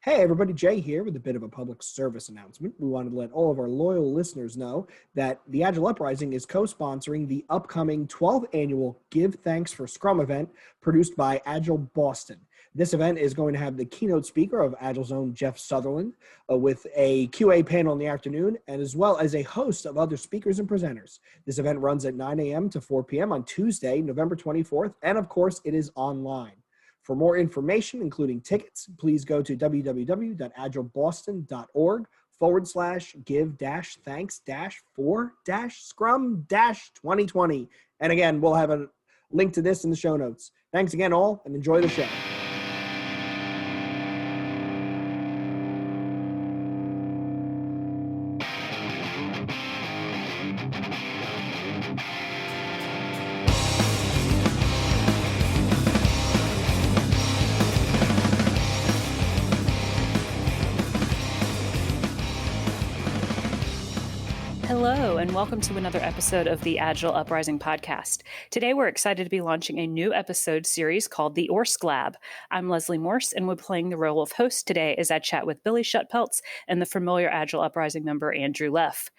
Hey everybody, Jay here with a bit of a public service announcement. We wanted to let all of our loyal listeners know that the Agile Uprising is co-sponsoring the upcoming 12th annual Give Thanks for Scrum event produced by Agile Boston. This event is going to have the keynote speaker of Agile's own Jeff Sutherland with a QA panel in the afternoon, and as well as a host of other speakers and presenters. This event runs at 9 a.m. to 4 p.m. on Tuesday, November 24th, and of course it is online. For more information, including tickets, please go to www.agileboston.org/give-thanks-for-scrum-2020. And again, we'll have a link to this in the show notes. Thanks again, all, and enjoy the show. Hello, and welcome to another episode of the Agile Uprising podcast. Today, we're excited to be launching a new episode series called the ORSC Lab. I'm Leslie Morse, and we're playing the role of host today as I chat with Billie Schuttpelz and the familiar Agile Uprising member, Andrew Leff.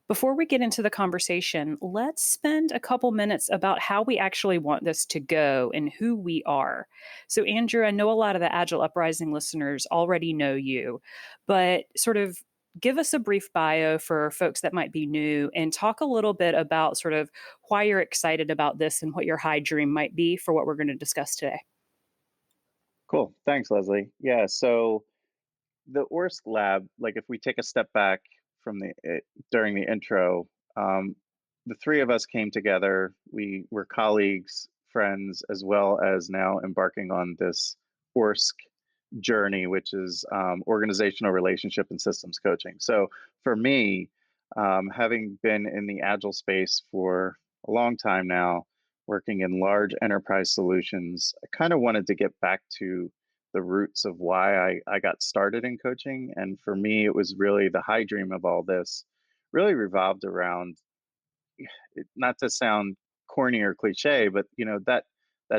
Before we get into the conversation, let's spend a couple minutes about how we actually want this to go and who we are. So, Andrew, I know a lot of the Agile Uprising listeners already know you, but sort of give us a brief bio for folks that might be new and talk a little bit about sort of why you're excited about this and what your high dream might be for what we're going to discuss today. Cool. Thanks, Leslie. Yeah, so the ORSC Lab, like if we take a step back from during the intro, the three of us came together. We were colleagues, friends, as well as now embarking on this ORSC journey, which is organizational relationship and systems coaching. So for me, having been in the Agile space for a long time now, working in large enterprise solutions, I kind of wanted to get back to the roots of why I got started in coaching. And for me, it was really the high dream of all this really revolved around, not to sound corny or cliche, but that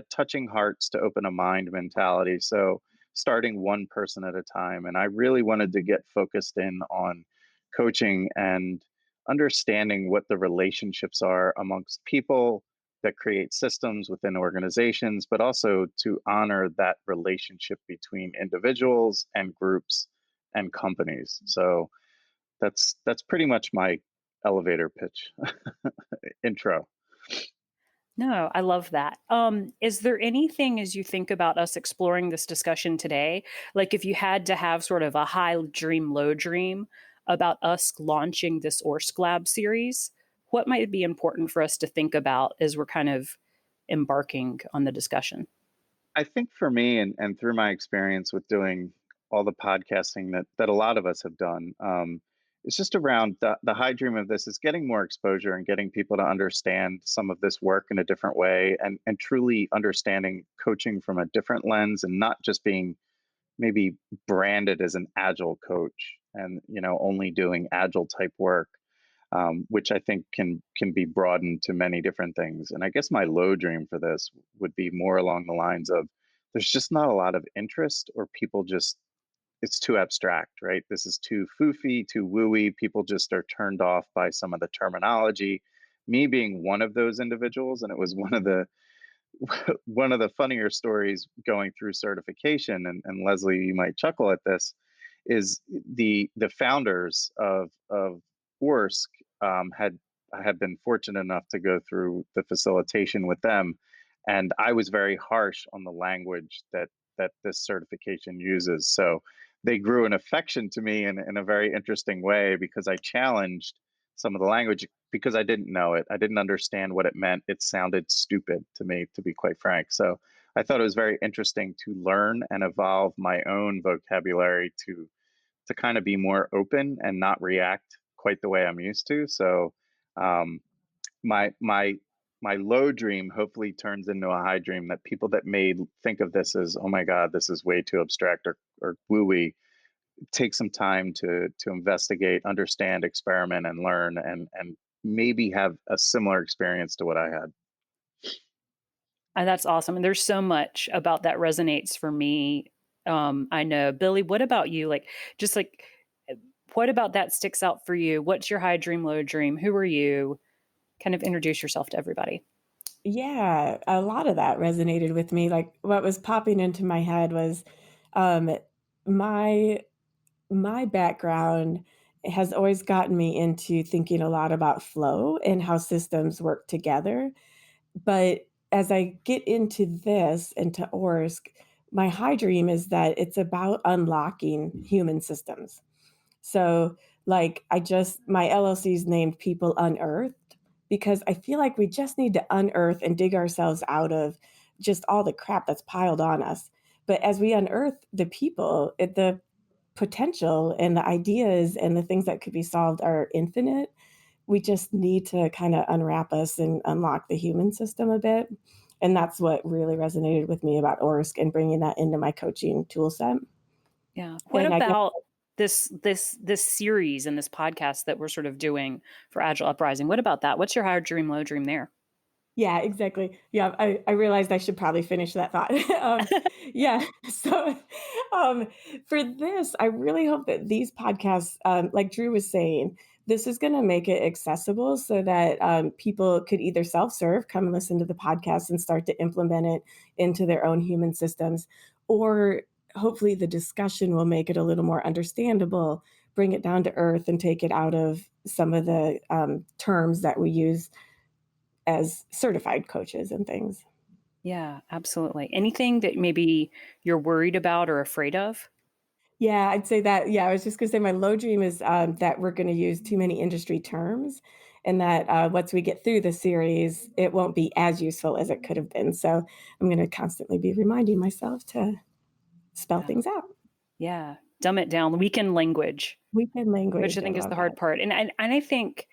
touching hearts to open a mind mentality. So starting one person at a time. And I really wanted to get focused in on coaching and understanding what the relationships are amongst people that create systems within organizations, but also to honor that relationship between individuals and groups and companies. So that's pretty much my elevator pitch intro. No, I love that. Is there anything as you think about us exploring this discussion today, like if you had to have sort of a high dream, low dream about us launching this ORSC Lab series, what might be important for us to think about as we're kind of embarking on the discussion? I think for me, and through my experience with doing all the podcasting that a lot of us have done, it's just around the high dream of this is getting more exposure and getting people to understand some of this work in a different way and truly understanding coaching from a different lens and not just being maybe branded as an agile coach and only doing agile type work, which I think can be broadened to many different things. And I guess my low dream for this would be more along the lines of there's just not a lot of interest, or people just, it's too abstract, right? This is too foofy, too wooey. People just are turned off by some of the terminology. Me being one of those individuals, and it was one of the funnier stories going through certification. And Leslie, you might chuckle at this, is the founders of ORSC had been fortunate enough to go through the facilitation with them, and I was very harsh on the language that this certification uses. So they grew an affection to me in a very interesting way because I challenged some of the language because I didn't know it. I didn't understand what it meant. It sounded stupid to me, to be quite frank. So I thought it was very interesting to learn and evolve my own vocabulary to kind of be more open and not react quite the way I'm used to. So my low dream hopefully turns into a high dream, that people that may think of this as, oh my God, this is way too abstract or wooey, take some time to investigate, understand, experiment, and learn, and maybe have a similar experience to what I had. That's awesome. And there's so much about that resonates for me I know. Billy, what about you? Like, just like, what about that sticks out for you? What's your high dream, low dream? Who are you? Kind of introduce yourself to everybody. Yeah, a lot of that resonated with me. Like what was popping into my head was um, my my background has always gotten me into thinking a lot about flow and how systems work together. But as I get into this, into ORSC, my high dream is that it's about unlocking human systems. So, like, my LLC is named People Unearthed because I feel like we just need to unearth and dig ourselves out of just all the crap that's piled on us. But as we unearth the people, the potential and the ideas and the things that could be solved are infinite. We just need to kind of unwrap us and unlock the human system a bit. And that's what really resonated with me about ORSC and bringing that into my coaching tool set. Yeah. What And I guess, about this series and this podcast that we're sort of doing for Agile Uprising? What about that? What's your high dream, low dream there? yeah, exactly. Yeah, I realized I should probably finish that thought. Yeah. So um, for this, I really hope that these podcasts, like Drew was saying, this is going to make it accessible so that people could either self serve, come and listen to the podcast and start to implement it into their own human systems, or hopefully the discussion will make it a little more understandable, bring it down to earth, and take it out of some of the terms that we use as certified coaches and things. Yeah, absolutely. Anything that maybe you're worried about or afraid of? Yeah, I'd say that. Yeah, I was just going to say my low dream is that we're going to use too many industry terms and that once we get through the series, it won't be as useful as it could have been. So I'm going to constantly be reminding myself to spell Yeah. things out. Yeah. Dumb it down. Weekend language, Weekend which I language. I think is love the that. hard part. And I think,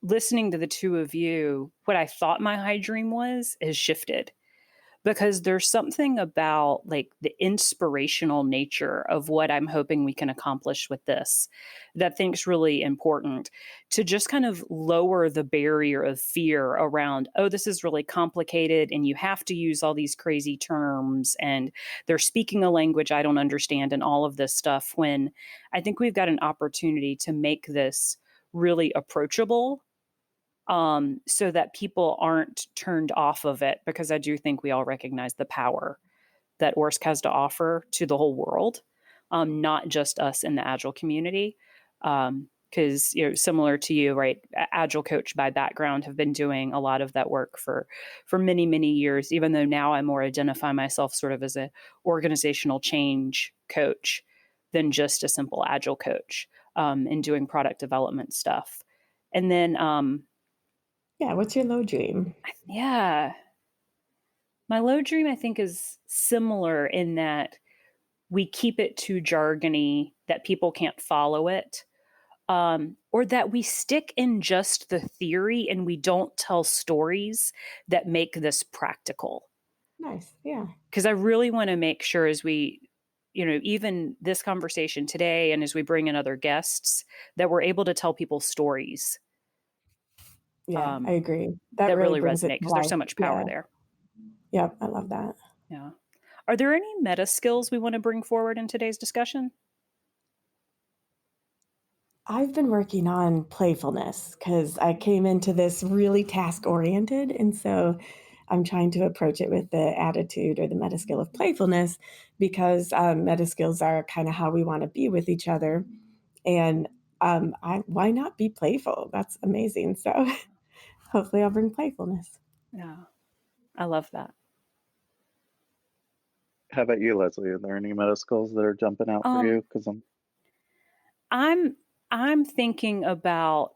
listening to the two of you, what I thought my high dream was has shifted, because there's something about like the inspirational nature of what I'm hoping we can accomplish with this that I think is really important, to just kind of lower the barrier of fear around, oh, this is really complicated and you have to use all these crazy terms and they're speaking a language I don't understand and all of this stuff, when I think we've got an opportunity to make this really approachable, so that people aren't turned off of it, because I do think we all recognize the power that ORSC has to offer to the whole world, not just us in the Agile community. Because similar to you, right? Agile coach by background, have been doing a lot of that work for many many years. Even though now I more identify myself sort of as a organizational change coach than just a simple Agile coach, in doing product development stuff. And then Yeah. What's your low dream? yeah. My low dream, I think, is similar in that we keep it too jargony, that people can't follow it, or that we stick in just the theory and we don't tell stories that make this practical. Nice. Yeah. Because I really want to make sure, as we, even this conversation today and as we bring in other guests, that we're able to tell people stories, Yeah. I um, agree. That that really really brings resonate, it to because there's life. so much power Yeah. there. Yeah. I love that. Yeah. Are there any meta skills we want to bring forward in today's discussion? I've been working on playfulness because I came into this really task oriented. And so I'm trying to approach it with the attitude or the meta skill of playfulness because meta skills are kind of how we want to be with each other. And why not be playful? That's amazing. So hopefully I'll bring playfulness. Yeah, I love that. How about you, Leslie? Are there any meta skills that are jumping out for Um, you? Because I'm I'm thinking about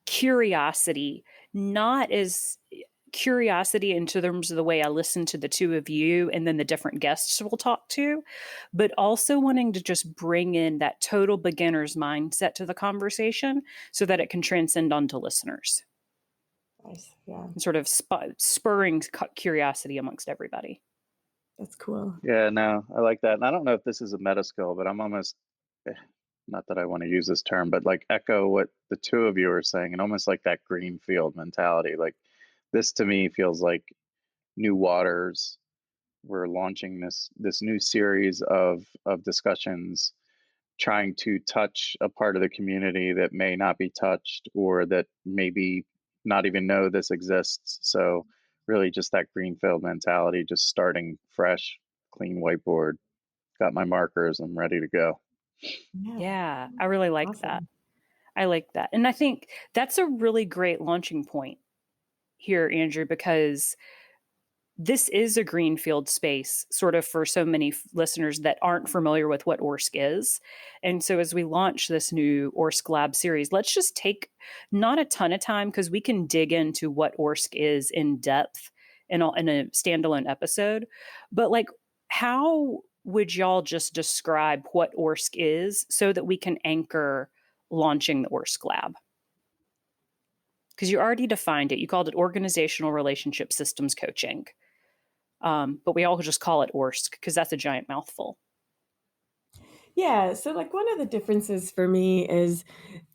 curiosity, not as curiosity in terms of the way I listen to the two of you and then the different guests we'll talk to, but also wanting to just bring in that total beginner's mindset to the conversation so that it can transcend onto listeners, Nice. Yeah, and sort of spurring curiosity amongst everybody. that's cool. yeah, no, I like that. And I don't know if this is a meta skill, but I'm almost, not that I want to use this term, but like echo what the two of you are saying, and almost like that green field mentality. Like this to me feels like new waters. We're launching this new series of discussions, trying to touch a part of the community that may not be touched, or that maybe not even know this exists. So really just that greenfield mentality, just starting fresh, clean whiteboard, got my markers, I'm ready to go. Yeah, Yeah, I really like that. awesome. I like that. And I think that's a really great launching point here, Andrew, because this is a greenfield space, sort of for so many listeners that aren't familiar with what ORSC is. And so, as we launch this new ORSC Lab series, let's just take not a ton of time because we can dig into what ORSC is in depth in a standalone episode. But, like, how would y'all just describe what ORSC is so that we can anchor launching the ORSC Lab? Because you already defined it. You called it organizational relationship systems coaching. But we all just call it ORSC because that's a giant mouthful. Yeah, so like one of the differences for me is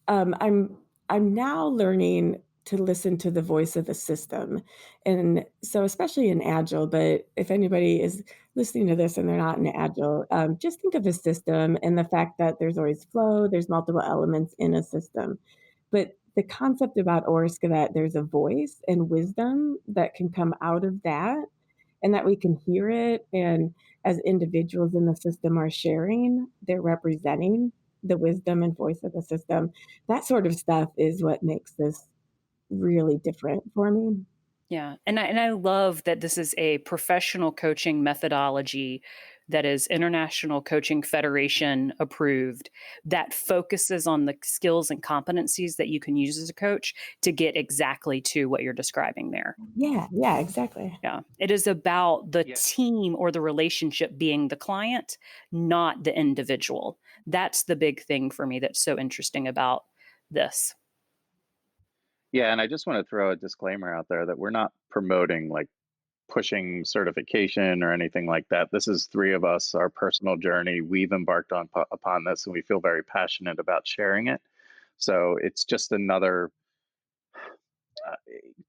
I'm now learning to listen to the voice of the system. And so especially in Agile, but if anybody is listening to this and they're not in Agile, just think of a system and the fact that there's always flow, there's multiple elements in a system. But the concept about ORSC that there's a voice and wisdom that can come out of that and that we can hear it. And as individuals in the system are sharing, they're representing the wisdom and voice of the system. That sort of stuff is what makes this really different for me. Yeah. And I love that this is a professional coaching methodology that is International Coaching Federation approved, that focuses on the skills and competencies that you can use as a coach to get exactly to what you're describing there. Yeah, yeah, exactly. Yeah. It is about the Yeah. team or the relationship being the client, not the individual. That's the big thing for me that's so interesting about this. Yeah, and I just want to throw a disclaimer out there that we're not promoting, like, pushing certification or anything like that. This is three of us, our personal journey. We've embarked upon this, and we feel very passionate about sharing it. So it's just another uh,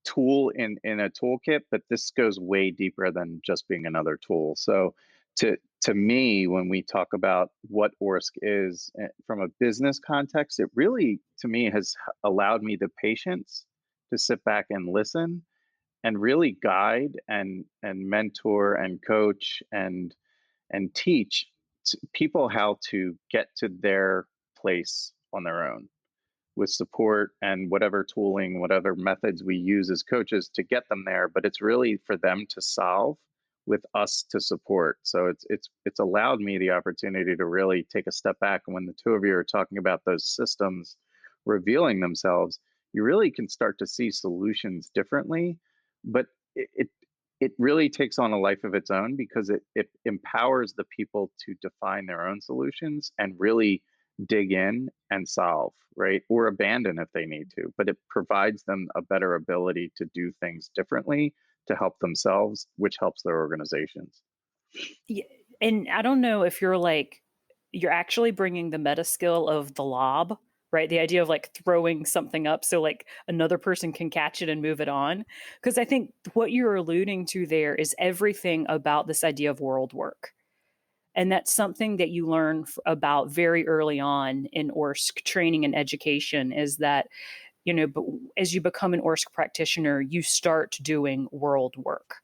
tool in a toolkit, but this goes way deeper than just being another tool. So to me, when we talk about what ORSC is from a business context, it really, to me, has allowed me the patience to sit back and listen and really guide and mentor and coach and teach people how to get to their place on their own, with support and whatever tooling, whatever methods we use as coaches to get them there. But it's really for them to solve with us to support. So it's allowed me the opportunity to really take a step back. And when the two of you are talking about those systems revealing themselves, you really can start to see solutions differently. But it really takes on a life of its own, because it empowers the people to define their own solutions and really dig in and solve, right? Or abandon if they need to. But it provides them a better ability to do things differently to help themselves, which helps their organizations. Yeah, and I don't know if you're actually bringing the meta skill of the lob, right? The idea of like throwing something up so like another person can catch it and move it on. Because I think what you're alluding to there is everything about this idea of world work. And that's something that you learn about very early on in ORSC training and education, is that, as you become an ORSC practitioner, you start doing world work.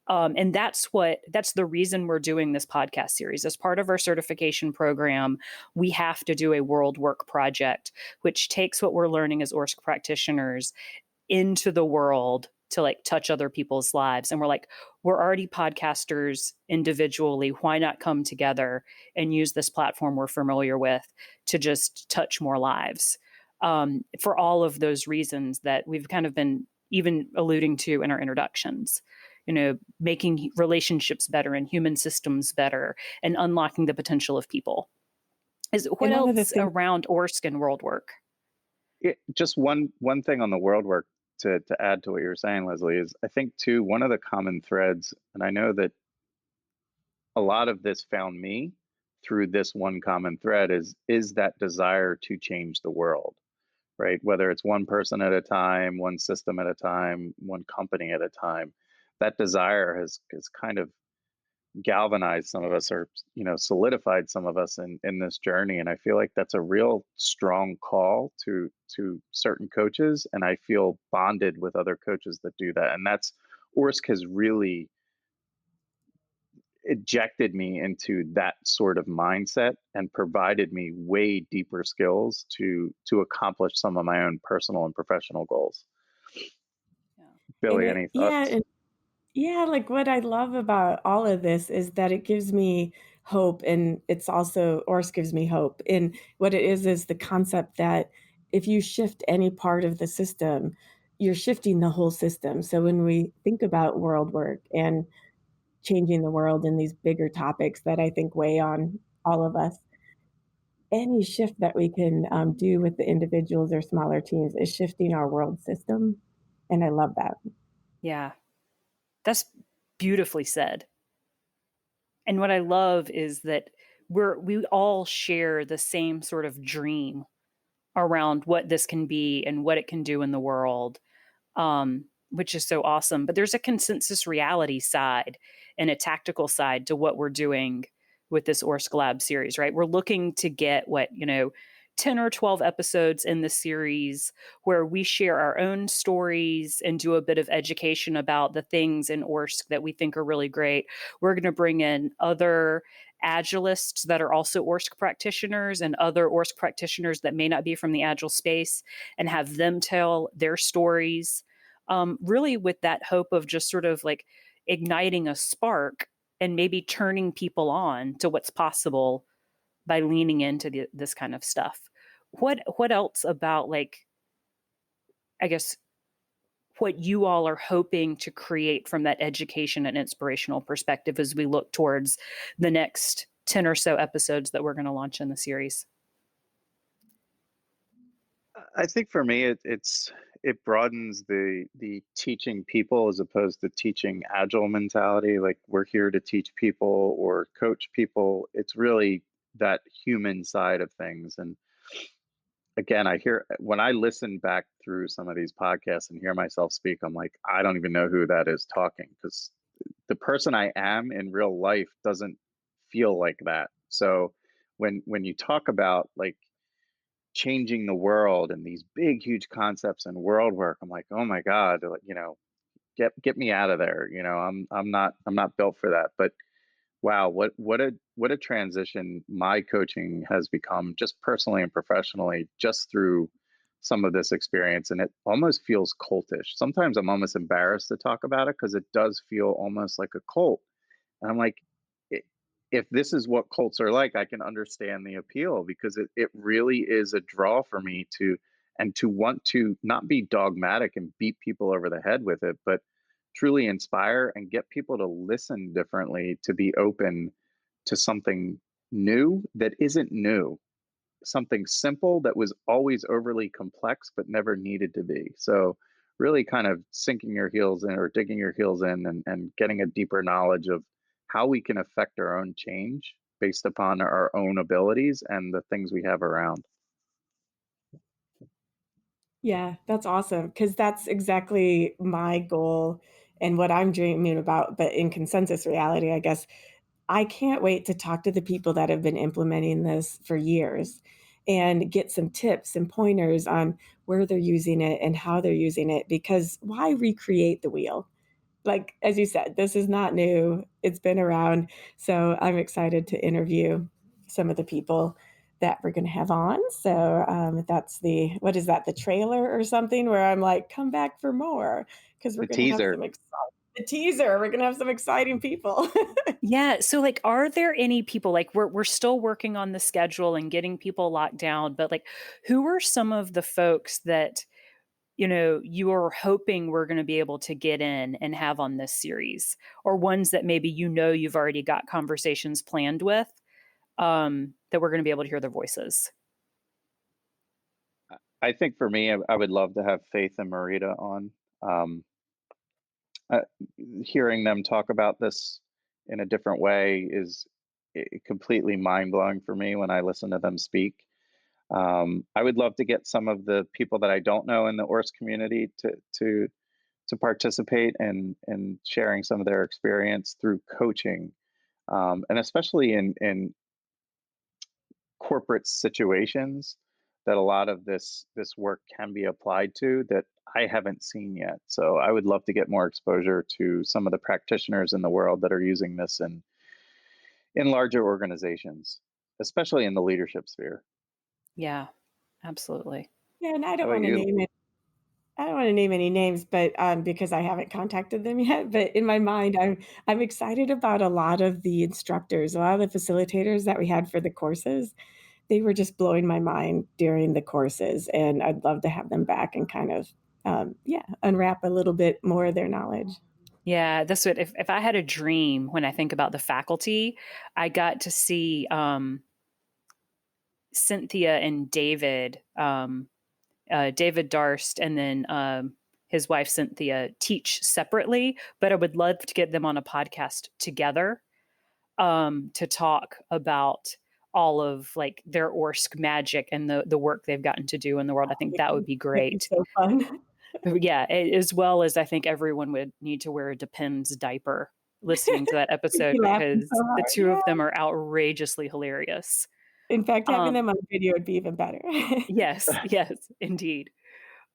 And that's the reason we're doing this podcast series. As part of our certification program, we have to do a world work project, which takes what we're learning as ORSC practitioners into the world to like touch other people's lives. And we're like, we're already podcasters individually. Why not come together and use this platform we're familiar with to just touch more lives? For all of those reasons that we've kind of been even alluding to in our introductions, making relationships better and human systems better and unlocking the potential of people. What And one of the else things, around ORSC and world work? Just one thing on the world work to add to what you were saying, Leslie, is I think too, one of the common threads, and I know that a lot of this found me through this one common thread, is that desire to change the world, right? Whether it's one person at a time, one system at a time, one company at a time. that desire has kind of galvanized some of us, or solidified some of us in this journey. And I feel like that's a real strong call to certain coaches, and I feel bonded with other coaches that do that. And that's ORSC has really ejected me into that sort of mindset and provided me way deeper skills to accomplish some of my own personal and professional goals. Yeah. Billie, any thoughts? Yeah, like, what I love about all of this is that it gives me hope, and it's also Orsk gives me hope. And what it is the concept that if you shift any part of the system, you're shifting the whole system. So when we think about world work and changing the world in these bigger topics that I think weigh on all of us, any shift that we can do with the individuals or smaller teams is shifting our world system. And I love that. Yeah. That's beautifully said. And what I love is that we all share the same sort of dream around what this can be and what it can do in the world, which is so awesome. But there's a consensus reality side and a tactical side to what we're doing with this ORSC Lab series, right? We're looking to get 10 or 12 episodes in the series where we share our own stories and do a bit of education about the things in ORSC that we think are really great. We're going to bring in other Agilists that are also ORSC practitioners and other ORSC practitioners that may not be from the Agile space and have them tell their stories, really with that hope of just sort of like igniting a spark and maybe turning people on to what's possible by leaning into this kind of stuff. What else about, like, I guess, what you all are hoping to create from that education and inspirational perspective as we look towards the next 10 or so episodes that we're going to launch in the series? I think for me, it broadens the teaching people as opposed to teaching agile mentality. Like, we're here to teach people or coach people. It's really that human side of things. And again, when I listen back through some of these podcasts and hear myself speak, I'm like, I don't even know who that is talking, because the person I am in real life doesn't feel like that. So when you talk about like changing the world and these big huge concepts and world work, I'm like, oh my god, like, get me out of there. I'm not built for that. But wow, what a transition my coaching has become, just personally and professionally, just through some of this experience. And it almost feels cultish. Sometimes I'm almost embarrassed to talk about it because it does feel almost like a cult. And I'm like, if this is what cults are like, I can understand the appeal, because it really is a draw for me to want to not be dogmatic and beat people over the head with it, but truly inspire and get people to listen differently, to be open to something new that isn't new, something simple that was always overly complex but never needed to be. So really kind of sinking your heels in, or digging your heels in, and getting a deeper knowledge of how we can affect our own change based upon our own abilities and the things we have around. Yeah, that's awesome because that's exactly my goal and what I'm dreaming about, but in consensus reality, I guess. I can't wait to talk to the people that have been implementing this for years and get some tips and pointers on where they're using it and how they're using it, because why recreate the wheel? Like, as you said, this is not new. It's been around. So I'm excited to interview some of the people that we're going to have on. So that's what is that, the trailer or something where I'm like, come back for more, because we're The going to have teaser. the teaser. We're going to have some exciting people. Yeah. So, like, are there any people, like, we're still working on the schedule and getting people locked down, but like, who are some of the folks that you are hoping we're going to be able to get in and have on this series, or ones that maybe you've already got conversations planned with, that we're going to be able to hear their voices? I think for me, I would love to have Faith and Marita on. Um, uh, Hearing them talk about this in a different way is completely mind blowing for me when I listen to them speak. I would love to get some of the people that I don't know in the ORSC community to participate in sharing some of their experience through coaching, and especially in corporate situations that a lot of this work can be applied to that I haven't seen yet. So I would love to get more exposure to some of the practitioners in the world that are using this in larger organizations, especially in the leadership sphere. Yeah, absolutely. Yeah, and I How don't about wanna you? name it I don't wanna name any names, but, because I haven't contacted them yet, but in my mind, I'm excited about a lot of the instructors, a lot of the facilitators that we had for the courses. They were just blowing my mind during the courses, and I'd love to have them back and kind of, yeah, unwrap a little bit more of their knowledge. Yeah, that's what if I had a dream when I think about the faculty, I got to see Cynthia and David, David Darst, and then his wife Cynthia teach separately, but I would love to get them on a podcast together to talk about all of like their ORSC magic and the work they've gotten to do in the world. I think that would be That'd be great. so fun. Yeah, as well as I think everyone would need to wear a Depends diaper listening to that We'd be episode laughing so because the hard, two yeah. of them are outrageously hilarious. In fact, having Um, them on video would be even better. yes, yes, indeed.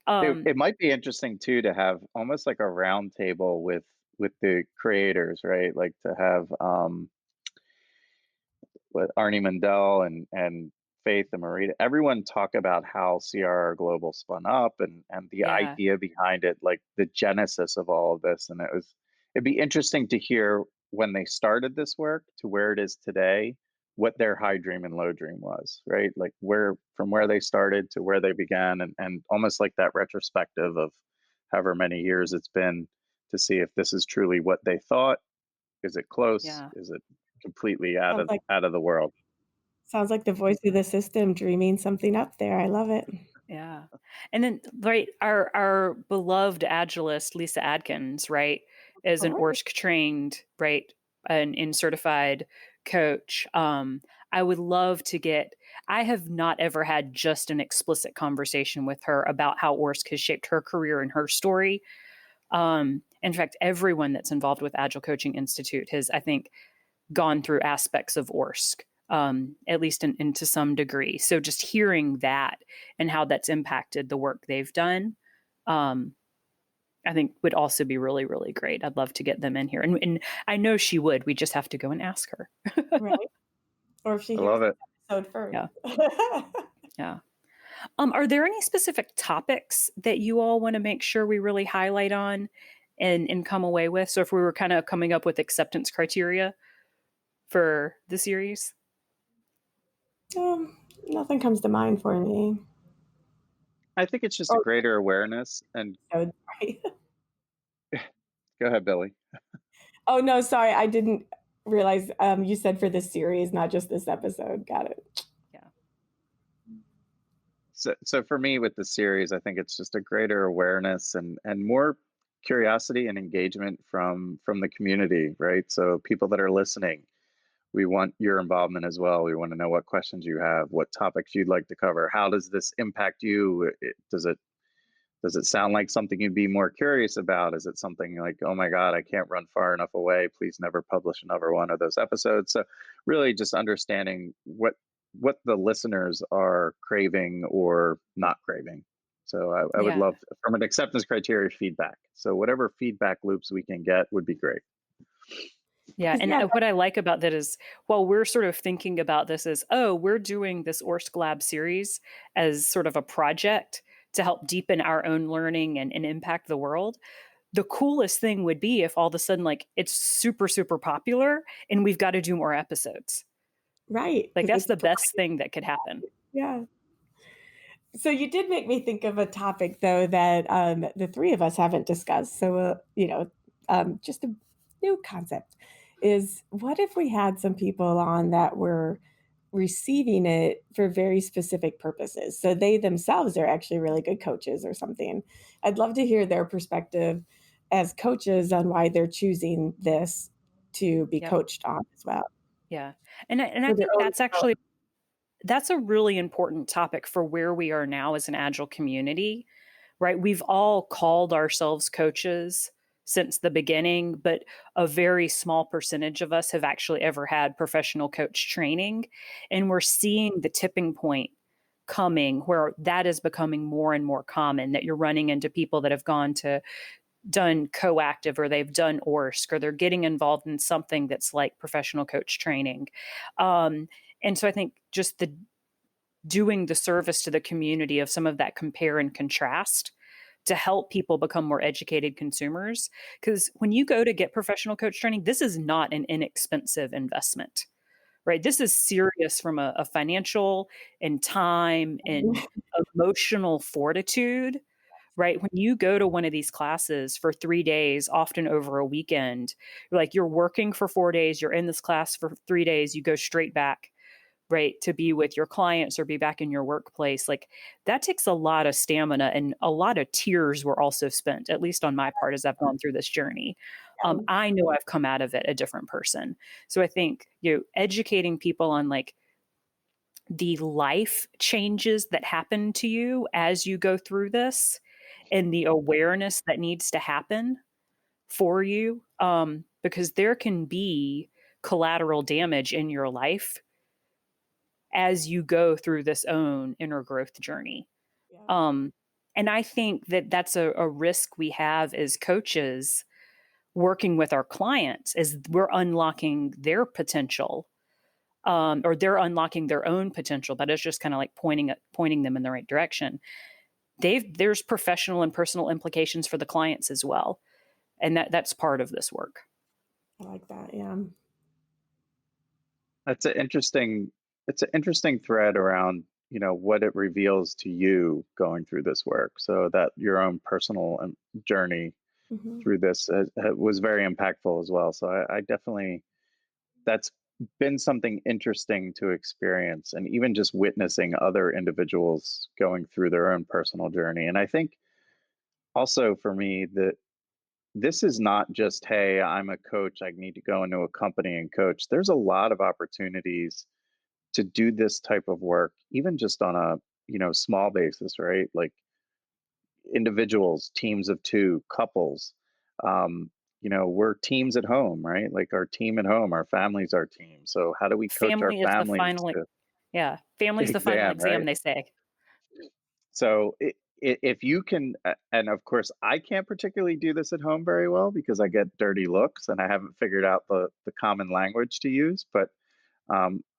Um, It might be interesting too to have almost like a round table with the creators, right? Like to have with Arnie Mundell and Faith and Marita, everyone talk about how CRR Global spun up and the yeah, idea behind it, like the genesis of all of this. And it'd be interesting to hear when they started this work to where it is today, what their high dream and low dream was, right? Like from where they started to where they began, and almost like that retrospective of however many years it's been to see if this is truly what they thought. Is it close? yeah. Is it completely Sounds like out of the world? sounds like the voice of the system dreaming something up there, I love it. Yeah. And then right, our beloved Agilist Lisa Adkins, right, Of is an course. ORSC trained, right, and certified coach. I would love to get I have not ever had just an explicit conversation with her about how ORSC has shaped her career and her story. In fact, everyone that's involved with Agile Coaching Institute has, I think, gone through aspects of ORSC, at least to some degree. So just hearing that and how that's impacted the work they've done, um, I think would also be really, really great. I'd love to get them in here. And I know she would. We just have to go and ask her. Right? Or if she I hears love this it. episode first. Yeah. Yeah. Are there any specific topics that you all want to make sure we really highlight on and come away with? So if we were kind of coming up with acceptance criteria for the series? Nothing comes to mind for me. I think it's just a Oh, greater awareness. And sorry. go ahead, Billy. Oh, no, sorry, I didn't realize, you said for this series, not just this episode. Got it. Yeah. So for me with the series, I think it's just a greater awareness and more curiosity and engagement from the community, right? So people that are listening, we want your involvement as well. We want to know what questions you have, what topics you'd like to cover. How does this impact you? Does it sound like something you'd be more curious about? Is it something like, oh my God, I can't run far enough away. Please never publish another one of those episodes. So really just understanding what the listeners are craving or not craving. So I would Yeah. love from an acceptance criteria feedback. So whatever feedback loops we can get would be great. Yeah. 'Cause And yeah, what I like about that is while we're sort of thinking about this as, oh, we're doing this ORSC Lab series as sort of a project to help deepen our own learning and impact the world. The coolest thing would be if all of a sudden, like, it's super, super popular and we've got to do more episodes. right, Like, 'cause that's it's the best thing that could happen. yeah. So you did make me think of a topic though that, the 3 of us haven't discussed. So, just a new concept is what if we had some people on that were receiving it for very specific purposes? So they themselves are actually really good coaches or something. I'd love to hear their perspective as coaches on why they're choosing this to be Yep. coached on as well Yeah. And I for their think own growth. that's a really important topic for where we are now as an Agile community, right? We've all called ourselves coaches since the beginning, but a very small percentage of us have actually ever had professional coach training. And we're seeing the tipping point coming where that is becoming more and more common, that you're running into people that have done coactive, or they've done ORSC, or they're getting involved in something that's like professional coach training. And so I think just the doing the service to the community of some of that compare and contrast to help people become more educated consumers. Because when you go to get professional coach training, this is not an inexpensive investment, right? This is serious from a financial and time and emotional fortitude, right? When you go to one of these classes for 3 days, often over a weekend, you're working for 4 days, you're in this class for 3 days, you go straight back, right, to be with your clients or be back in your workplace. Like, that takes a lot of stamina, and a lot of tears were also spent, at least on my part, as I've gone through this journey. I know I've come out of it a different person. So I think, educating people on like the life changes that happen to you as you go through this, and the awareness that needs to happen for you, because there can be collateral damage in your life as you go through this own inner growth journey. Yeah. And I think that that's a risk we have as coaches working with our clients, is we're unlocking their potential, or they're unlocking their own potential. That is just kind of like pointing them in the right direction. There's professional and personal implications for the clients as well, and that's part of this work. I like that. Yeah. That's an interesting thread around, what it reveals to you going through this work. So that your own personal journey Hmm. through this was very impactful as well. So I definitely, that's been something interesting to experience, and even just witnessing other individuals going through their own personal journey. And I think also for me that this is not just, hey, I'm a coach, I need to go into a company and coach. There's a lot of opportunities to do this type of work, even just on a, small basis, right? Like individuals, teams of two, couples. We're teams at home, right? Like our team at home, our family's our team. So how do we coach our Family is the families final, to family's the final exam, exam, right? they say. So if you can, and of course, I can't particularly do this at home very well because I get dirty looks and I haven't figured out the common language to use. But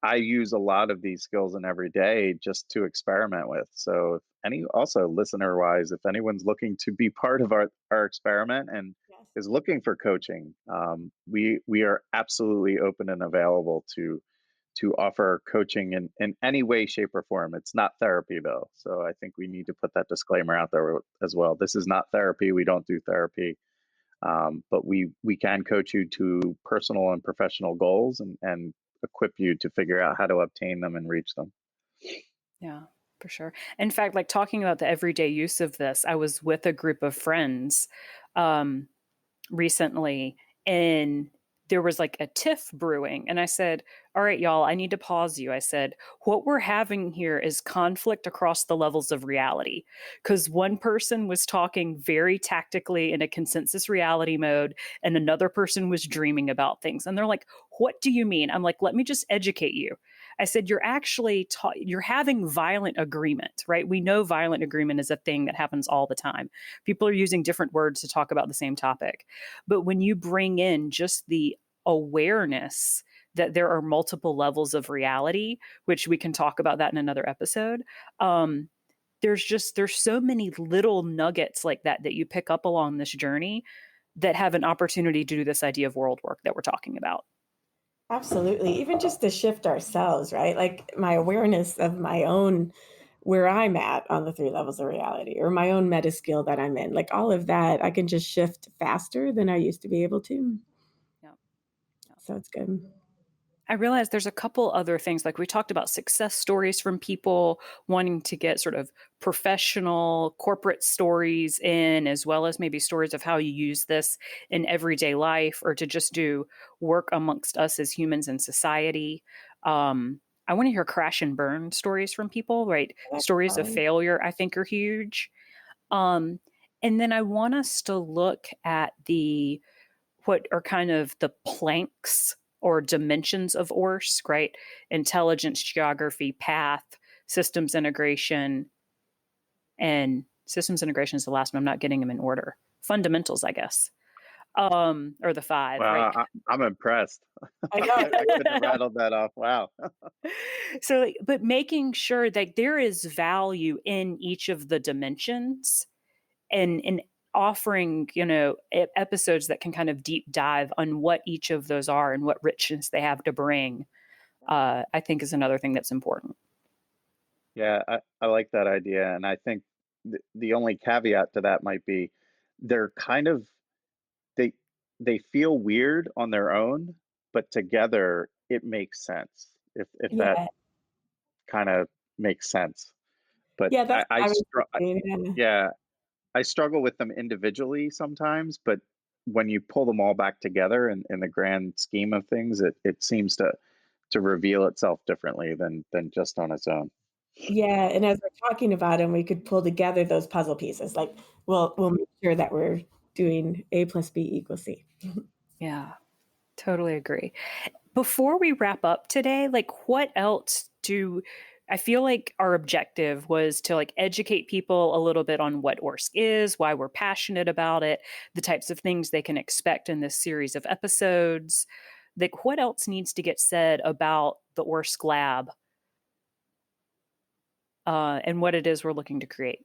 I use a lot of these skills in every day just to experiment with. So, if also listener wise, if anyone's looking to be part of our experiment and Yes. is looking for coaching, we are absolutely open and available to offer coaching in any way, shape, or form. It's not therapy though. So I think we need to put that disclaimer out there as well. This is not therapy. We don't do therapy. But we can coach you to personal and professional goals, and equip you to figure out how to obtain them and reach them. Yeah, for sure. In fact, like, talking about the everyday use of this, I was with a group of friends um, recently, and there was like a tiff brewing. And I said, all right, y'all, I need to pause you. I said, what we're having here is conflict across the levels of reality. Because one person was talking very tactically in a consensus reality mode, and another person was dreaming about things. And they're like, what do you mean? I'm like, let me just educate you. I said, you're actually you're having violent agreement, right? We know violent agreement is a thing that happens all the time. People are using different words to talk about the same topic. But when you bring in just the awareness that there are multiple levels of reality, which we can talk about that in another episode, there's so many little nuggets like that that you pick up along this journey that have an opportunity to do this idea of world work that we're talking about. Absolutely. Even just to shift ourselves, right? Like my awareness of my own, where I'm at on the three levels of reality, or my own meta skill that I'm in, like all of that, I can just shift faster than I used to be able to. Yeah. So it's good. I realized there's a couple other things. Like, we talked about success stories from people wanting to get sort of professional corporate stories in, as well as maybe stories of how you use this in everyday life, or to just do work amongst us as humans in society. I want to hear crash and burn stories from people, right? That's Stories of fun. failure, I think, are huge. And then I want us to look at what are kind of the planks or dimensions of ORSC, right? Intelligence, geography, path, systems integration, and systems integration is the last one. I'm not getting them in order. Fundamentals, I guess, or the 5, right? Wow, I'm impressed. I know. I couldn't have rattled that off. Wow. So, but making sure that there is value in each of the dimensions, and offering, episodes that can kind of deep dive on what each of those are and what richness they have to bring, I think is another thing that's important. Yeah, I like that idea. And I think the only caveat to that might be they're kind of they they feel weird on their own, but together it makes sense. If that Yeah. kind of makes sense. But Yeah, that's what I was thinking, yeah. yeah, I struggle with them individually sometimes, but when you pull them all back together in the grand scheme of things, it seems to reveal itself differently than just on its own. Yeah, and as we're talking about them, we could pull together those puzzle pieces, like, we'll make sure that we're doing A plus B equals C. Yeah, totally agree. Before we wrap up today, like what else I feel like our objective was to like educate people a little bit on what ORSC is, why we're passionate about it, the types of things they can expect in this series of episodes. Like what else needs to get said about the ORSC Lab, and what it is we're looking to create?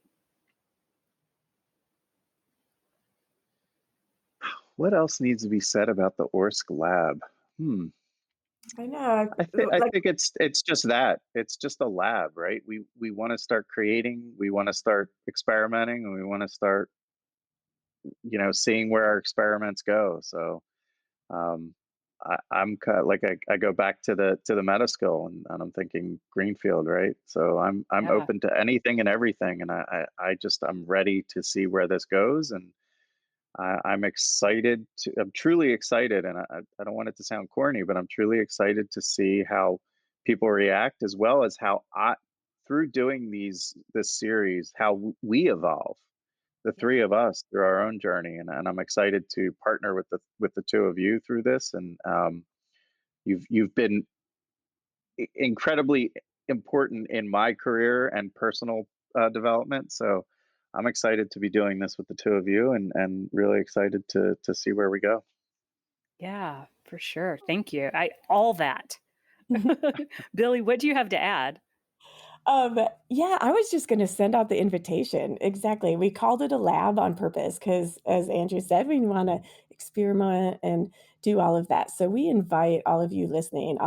What else needs to be said about the ORSC Lab? Hmm. I know, I like think it's just that. It's just a lab, right? We want to start creating, we want to start experimenting, and we want to start, seeing where our experiments go. So I'm kind of like I go back to the meta skill, and I'm thinking greenfield, right? So I'm Yeah. open to anything and everything, and I'm ready to see where this goes, and I'm excited I'm truly excited, and I don't want it to sound corny, but I'm truly excited to see how people react, as well as how through doing this series, how we evolve, the three of us through our own journey, and I'm excited to partner with the two of you through this, and you've been incredibly important in my career and personal development. So I'm excited to be doing this with the two of you, and really excited to see where we go. Yeah, for sure. Thank you. All that. Billy, what do you have to add? Yeah, I was just gonna send out the invitation. Exactly. We called it a lab on purpose because, as Andrew said, we wanna experiment and do all of that. So we invite all of you listening.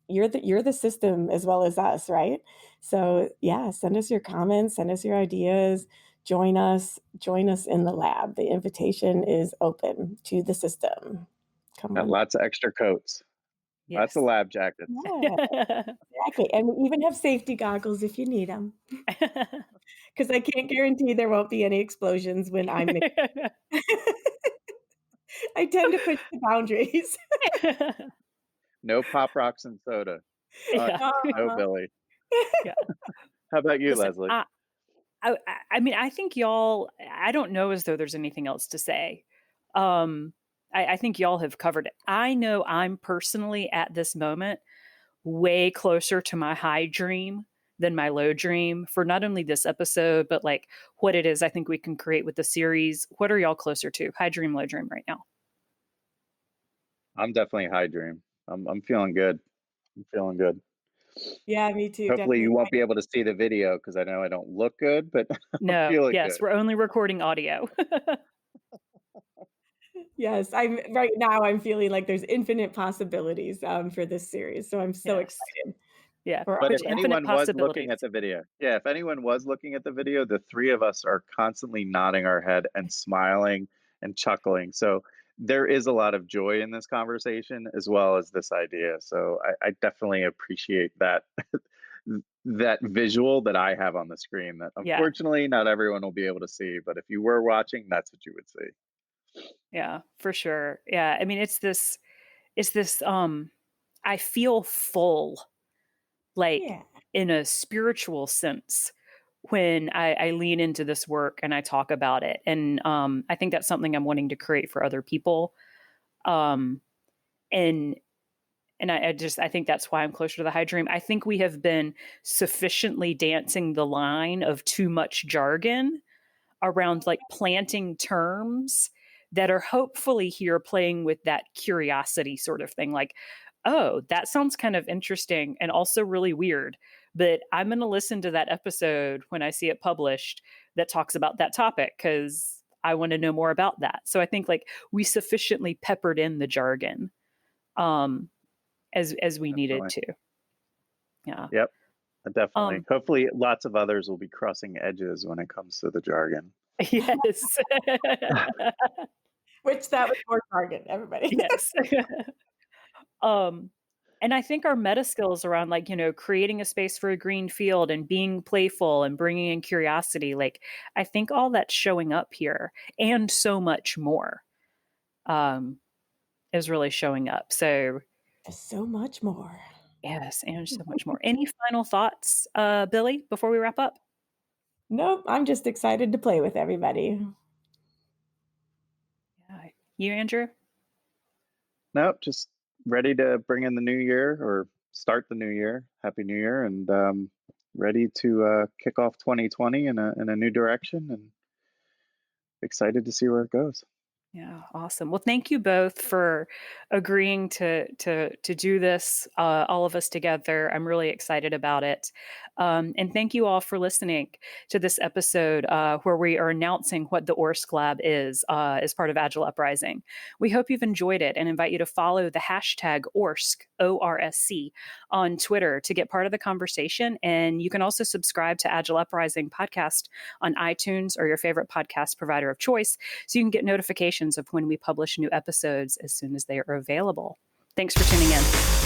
You're the system as well as us, right? So, yeah, send us your comments, send us your ideas, join us in the lab. The invitation is open to the system. Come Got on. lots of extra coats, lots of Yes. lab jackets. Yeah, exactly, and we even have safety goggles if you need them. 'Cause I can't guarantee there won't be any explosions when I'm I tend to push the boundaries. No pop rocks and soda. Yeah. No, Aw. Billy. Yeah. How about you, Listen, Leslie? I mean, I think y'all, I don't know as though there's anything else to say. Um, I think y'all have covered it. I know I'm personally at this moment way closer to my high dream than my low dream for not only this episode, but like what it is I think we can create with the series. What are y'all closer to? High dream, low dream right now? I'm definitely high dream. I'm feeling good. I'm feeling good. Yeah, me too, Hopefully, definitely. you won't be able to see the video because I know I don't look good, but I'm No, feeling yes, good. we're only recording audio. Yes, I'm right now, I'm feeling like there's infinite possibilities, for this series, so I'm so Yes. excited Yeah. for But our if There's infinite anyone was looking possibilities. at the video, yeah, if anyone was looking at the video, the three of us are constantly nodding our head and smiling and chuckling. So there is a lot of joy in this conversation as well as this idea. So I definitely appreciate that that visual that I have on the screen that Yeah. unfortunately not everyone will be able to see. But if you were watching, that's what you would see. Yeah, for sure. Yeah. I mean, it's this I feel full, like Yeah. in a spiritual sense, when I lean into this work and I talk about it. And I think that's something I'm wanting to create for other people. And I think that's why I'm closer to the high dream. I think we have been sufficiently dancing the line of too much jargon around like planting terms that are hopefully here playing with that curiosity sort of thing. Like, oh, that sounds kind of interesting and also really weird, but I'm going to listen to that episode when I see it published that talks about that topic because I want to know more about that. So I think like we sufficiently peppered in the jargon as we needed to. Yeah. Yep. Definitely. Hopefully lots of others will be crossing edges when it comes to the jargon. Yes. Which that was more jargon, everybody. Yes. And I think our meta skills around like, creating a space for a green field and being playful and bringing in curiosity, like I think all that's showing up here and so much more is really showing up. So much more. Yes, and so much more. Any final thoughts, Billie, before we wrap up? Nope, I'm just excited to play with everybody. Yeah. You, Andrew? Nope, just ready to bring in the new year or start the new year. Happy New Year, and ready to kick off 2020 in a new direction, and excited to see where it goes. Yeah, awesome. Well, thank you both for agreeing to do this, all of us together. I'm really excited about it. And thank you all for listening to this episode where we are announcing what the ORSC Lab is as part of Agile Uprising. We hope you've enjoyed it and invite you to follow the hashtag ORSC, ORSC, on Twitter to get part of the conversation. And you can also subscribe to Agile Uprising podcast on iTunes or your favorite podcast provider of choice so you can get notifications of when we publish new episodes as soon as they are available. Thanks for tuning in.